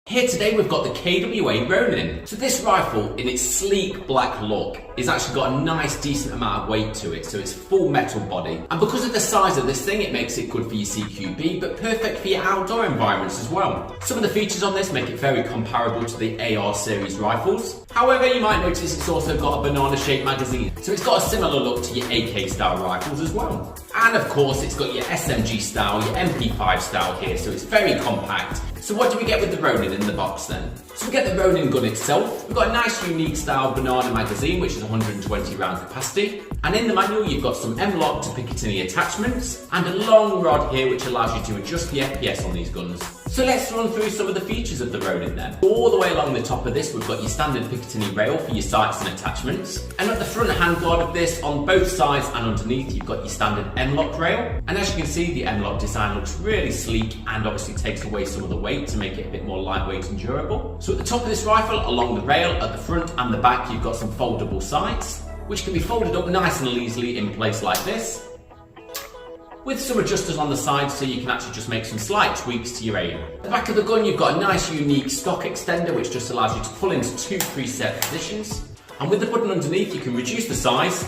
Here today we've got the KWA Ronin. So this rifle, in its sleek black look, has actually got a nice decent amount of weight to it, so it's full metal body. And because of the size of this thing, it makes it good for your CQB, but perfect for your outdoor environments as well. Some of the features on this make it very comparable to the AR series rifles. However, you might notice it's also got a banana-shaped magazine, so it's got a similar look to your AK style rifles as well. And of course, it's got your SMG style, your MP5 style here, so it's very compact. So what do we get with the Ronin in the box then? So we get the Ronin gun itself. We've got a nice unique style banana magazine, which is 120 round capacity. And in the manual, you've got some M-LOK to Picatinny attachments and a long rod here, which allows you to adjust the FPS on these guns. So let's run through some of the features of the Ronin then. All the way along the top of this, we've got your standard Picatinny rail for your sights and attachments. And at the front handguard of this, on both sides and underneath, you've got your standard M-LOK rail. And as you can see, the M-LOK design looks really sleek and obviously takes away some of the weight to make it a bit more lightweight and durable. So at the top of this rifle, along the rail, at the front and the back, you've got some foldable sights, which can be folded up nice and easily in place like this, with some adjusters on the side so you can actually just make some slight tweaks to your aim. At the back of the gun, you've got a nice unique stock extender, which just allows you to pull into two preset positions. And with the button underneath, you can reduce the size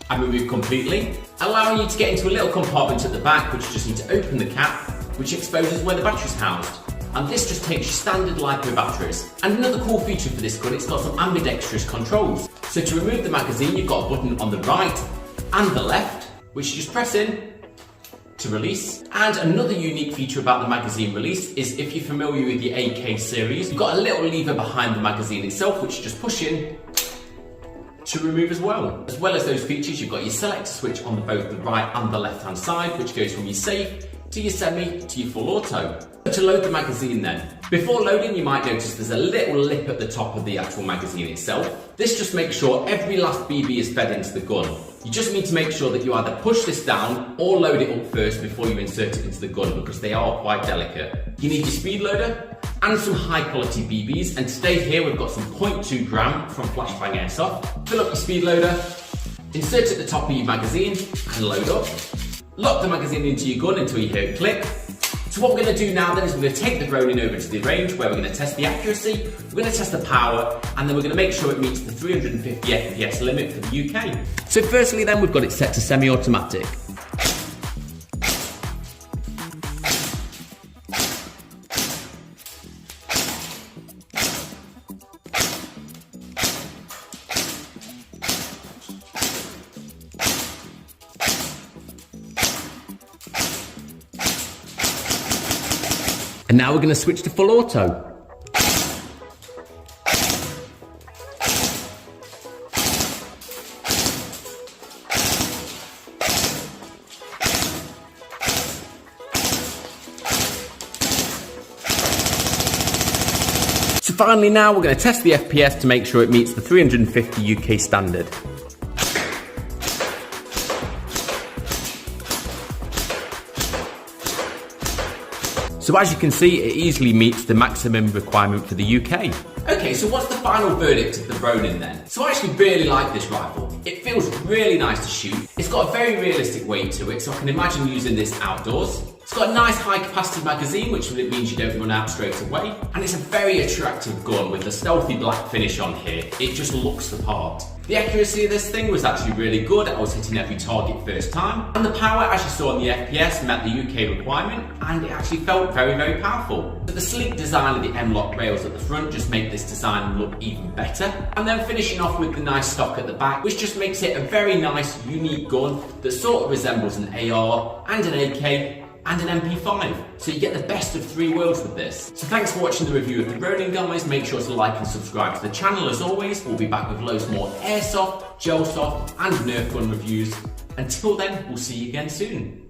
and remove completely, allowing you to get into a little compartment at the back, which you just need to open the cap, which exposes where the battery's housed. And this just takes your standard LiPo batteries. And another cool feature for this gun, it's got some ambidextrous controls. So to remove the magazine, you've got a button on the right and the left, which you just press in to release. And another unique feature about the magazine release is, if you're familiar with the AK series, you've got a little lever behind the magazine itself, which you just push in to remove as well. As well as those features, you've got your selector switch on both the right and the left hand side, which goes from your safe to your semi to your full auto. To load the magazine then. Before loading, you might notice there's a little lip at the top of the actual magazine itself. This just makes sure every last BB is fed into the gun. You just need to make sure that you either push this down or load it up first before you insert it into the gun, because they are quite delicate. You need your speed loader and some high quality BBs, and today here we've got some 0.2 gram from Flashbang Airsoft. Fill up your speed loader, insert it at the top of your magazine and load up. Lock the magazine into your gun until you hear it click. So what we're going to do now then is we're going to take the Ronin over to the range, where we're going to test the accuracy, we're going to test the power, and then we're going to make sure it meets the 350 FPS limit for the UK. So firstly then, we've got it set to semi-automatic. And now we're going to switch to full auto. So finally now we're going to test the FPS to make sure it meets the 350 UK standard. So as you can see, it easily meets the maximum requirement for the UK. Okay, so what's the final verdict of the Ronin then? So I actually really like this rifle. It feels really nice to shoot. It's got a very realistic weight to it, so I can imagine using this outdoors. It's got a nice high capacity magazine, which means you don't run out straight away. And it's a very attractive gun with a stealthy black finish on here. It just looks the part. The accuracy of this thing was actually really good. I was hitting every target first time. And the power, as you saw on the FPS, met the UK requirement, and it actually felt very, very powerful. But the sleek design of the M-LOK rails at the front just make this design look even better. And then finishing off with the nice stock at the back, which just makes it a very nice, unique gun that sort of resembles an AR and an AK and an MP5. So you get the best of three worlds with this. So thanks for watching the review of the Ronin, guys. Make sure to like and subscribe to the channel. As always, we'll be back with loads more airsoft, gelsoft and Nerf gun reviews. Until then, we'll see you again soon.